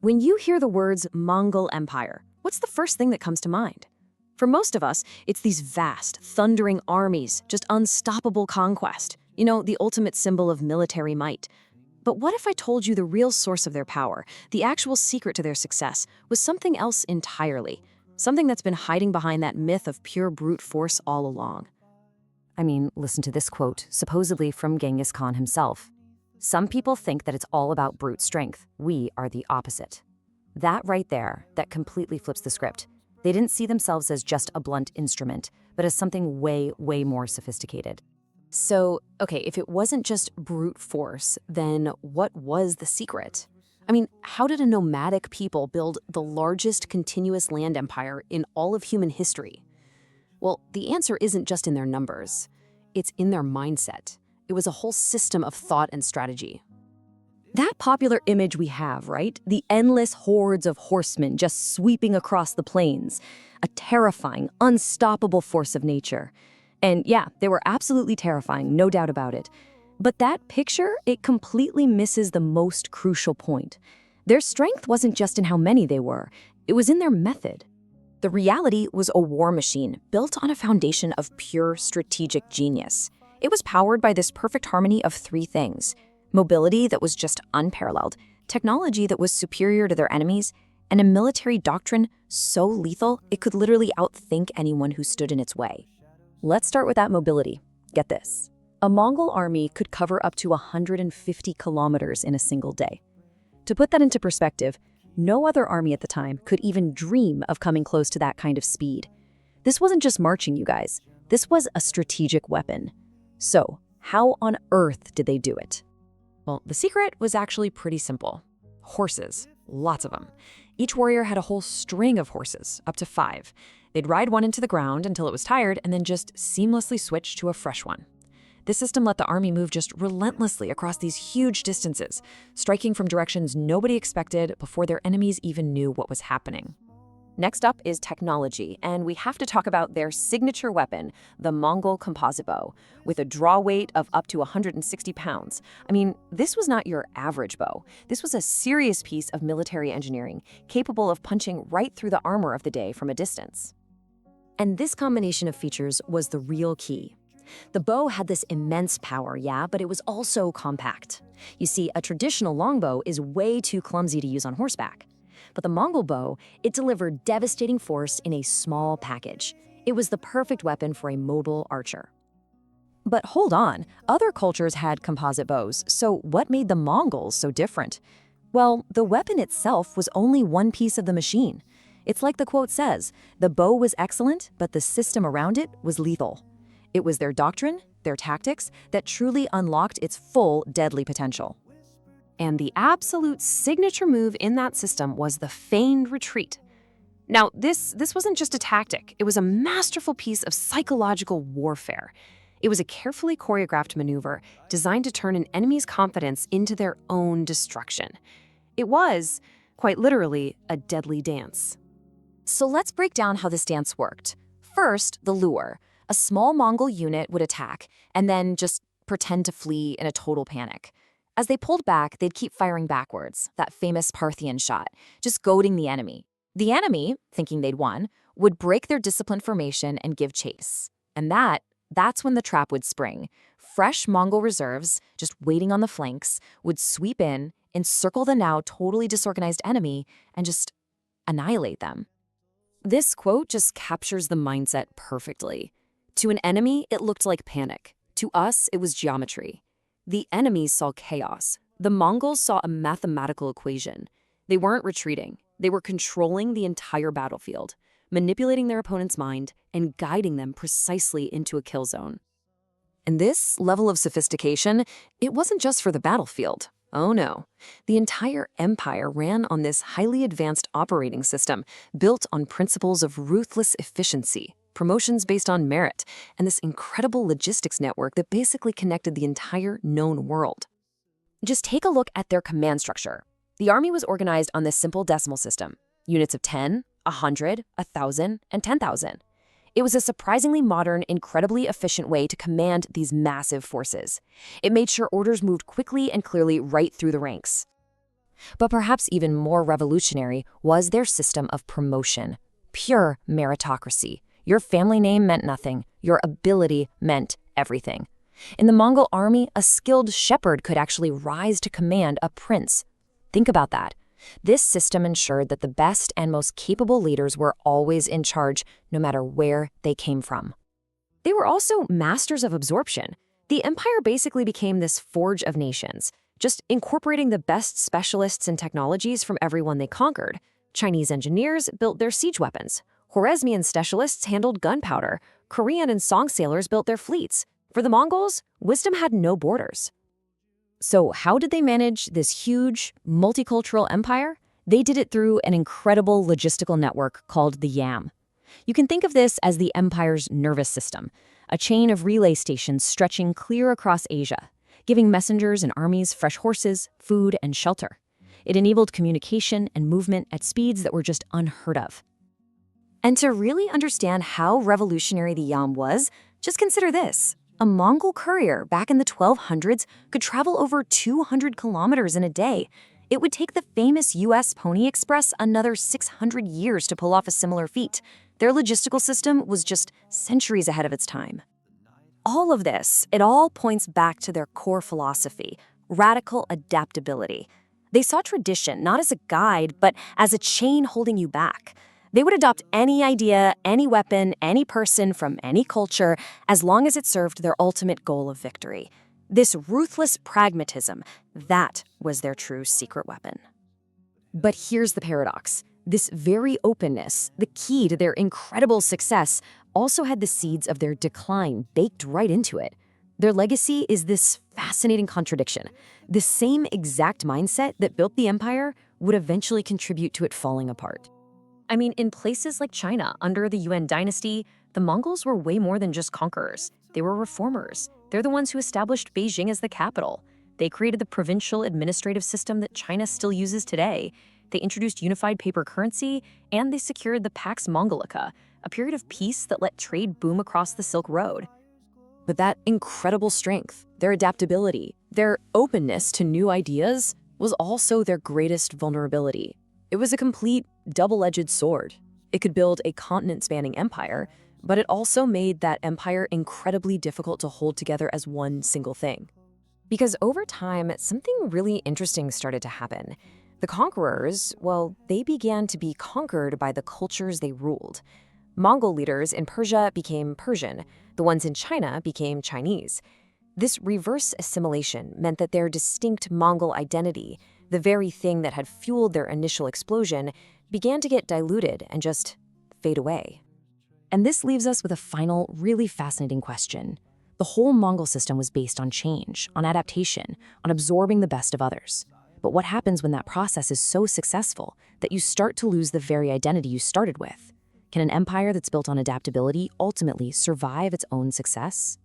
When you hear the words Mongol Empire, what's the first thing that comes to mind? For most of us, it's these vast, thundering armies, just unstoppable conquest. You know, the ultimate symbol of military might. But what if I told you the real source of their power, the actual secret to their success, was something else entirely? Something that's been hiding behind that myth of pure brute force all along. I mean, listen to this quote, supposedly from Genghis Khan himself. Some people think that it's all about brute strength. We are the opposite. That right there, that completely flips the script. They didn't see themselves as just a blunt instrument, but as something way, way more sophisticated. So, okay, if it wasn't just brute force, then what was the secret? I mean, how did a nomadic people build the largest continuous land empire in all of human history? Well, the answer isn't just in their numbers. It's in their mindset. It was a whole system of thought and strategy. That popular image we have, right? The endless hordes of horsemen just sweeping across the plains. A terrifying, unstoppable force of nature. And yeah, they were absolutely terrifying, no doubt about it. But that picture, it completely misses the most crucial point. Their strength wasn't just in how many they were, it was in their method. The reality was a war machine built on a foundation of pure strategic genius. It was powered by this perfect harmony of three things: mobility that was just unparalleled, technology that was superior to their enemies, and a military doctrine so lethal it could literally outthink anyone who stood in its way. Let's start with that mobility. Get this. A Mongol army could cover up to 150 kilometers in a single day. To put that into perspective, no other army at the time could even dream of coming close to that kind of speed. This wasn't just marching, you guys. This was a strategic weapon. So, how on earth did they do it? Well, the secret was actually pretty simple. Horses. Lots of them. Each warrior had a whole string of horses, up to 5. They'd ride one into the ground until it was tired and then just seamlessly switch to a fresh one. This system let the army move just relentlessly across these huge distances, striking from directions nobody expected before their enemies even knew what was happening. Next up is technology, and we have to talk about their signature weapon, the Mongol composite bow, with a draw weight of up to 160 pounds. I mean, this was not your average bow. This was a serious piece of military engineering, capable of punching right through the armor of the day from a distance. And this combination of features was the real key. The bow had this immense power, yeah, but it was also compact. You see, a traditional longbow is way too clumsy to use on horseback. But the Mongol bow, it delivered devastating force in a small package. It was the perfect weapon for a mobile archer. But hold on, other cultures had composite bows, so what made the Mongols so different? Well, the weapon itself was only one piece of the machine. It's like the quote says, the bow was excellent, but the system around it was lethal. It was their doctrine, their tactics, that truly unlocked its full deadly potential. And the absolute signature move in that system was the feigned retreat. Now, this wasn't just a tactic. It was a masterful piece of psychological warfare. It was a carefully choreographed maneuver designed to turn an enemy's confidence into their own destruction. It was, quite literally, a deadly dance. So let's break down how this dance worked. First, the lure. A small Mongol unit would attack and then just pretend to flee in a total panic. As they pulled back, they'd keep firing backwards, that famous Parthian shot, just goading the enemy. The enemy, thinking they'd won, would break their disciplined formation and give chase. And that's when the trap would spring. Fresh Mongol reserves, just waiting on the flanks, would sweep in, encircle the now totally disorganized enemy, and just annihilate them. This quote just captures the mindset perfectly. To an enemy, it looked like panic. To us, it was geometry. The enemies saw chaos. The Mongols saw a mathematical equation. They weren't retreating. They were controlling the entire battlefield, manipulating their opponent's mind and guiding them precisely into a kill zone. And this level of sophistication, it wasn't just for the battlefield. Oh no. The entire empire ran on this highly advanced operating system built on principles of ruthless efficiency, promotions based on merit, and this incredible logistics network that basically connected the entire known world. Just take a look at their command structure. The army was organized on this simple decimal system: units of 10, 100, 1,000, and 10,000. It was a surprisingly modern, incredibly efficient way to command these massive forces. It made sure orders moved quickly and clearly right through the ranks. But perhaps even more revolutionary was their system of promotion. Pure meritocracy. Your family name meant nothing. Your ability meant everything. In the Mongol army, a skilled shepherd could actually rise to command a prince. Think about that. This system ensured that the best and most capable leaders were always in charge, no matter where they came from. They were also masters of absorption. The empire basically became this forge of nations, just incorporating the best specialists and technologies from everyone they conquered. Chinese engineers built their siege weapons. Khwarezmian specialists handled gunpowder. Korean and Song sailors built their fleets. For the Mongols, wisdom had no borders. So how did they manage this huge, multicultural empire? They did it through an incredible logistical network called the Yam. You can think of this as the empire's nervous system, a chain of relay stations stretching clear across Asia, giving messengers and armies fresh horses, food, and shelter. It enabled communication and movement at speeds that were just unheard of. And to really understand how revolutionary the Yam was, just consider this. A Mongol courier back in the 1200s could travel over 200 kilometers in a day. It would take the famous U.S. Pony Express another 600 years to pull off a similar feat. Their logistical system was just centuries ahead of its time. All of this, it all points back to their core philosophy, radical adaptability. They saw tradition not as a guide, but as a chain holding you back. They would adopt any idea, any weapon, any person from any culture, as long as it served their ultimate goal of victory. This ruthless pragmatism, that was their true secret weapon. But here's the paradox. This very openness, the key to their incredible success, also had the seeds of their decline baked right into it. Their legacy is this fascinating contradiction. The same exact mindset that built the empire would eventually contribute to it falling apart. I mean, in places like China, under the Yuan dynasty, the Mongols were way more than just conquerors. They were reformers. They're the ones who established Beijing as the capital. They created the provincial administrative system that China still uses today. They introduced unified paper currency, and they secured the Pax Mongolica, a period of peace that let trade boom across the Silk Road. But that incredible strength, their adaptability, their openness to new ideas was also their greatest vulnerability. It was a complete double-edged sword. It could build a continent-spanning empire, but it also made that empire incredibly difficult to hold together as one single thing. Because over time, something really interesting started to happen. The conquerors, well, they began to be conquered by the cultures they ruled. Mongol leaders in Persia became Persian. The ones in China became Chinese. This reverse assimilation meant that their distinct Mongol identity, the very thing that had fueled their initial explosion, began to get diluted and just fade away. And this leaves us with a final, really fascinating question. The whole Mongol system was based on change, on adaptation, on absorbing the best of others. But what happens when that process is so successful that you start to lose the very identity you started with? Can an empire that's built on adaptability ultimately survive its own success?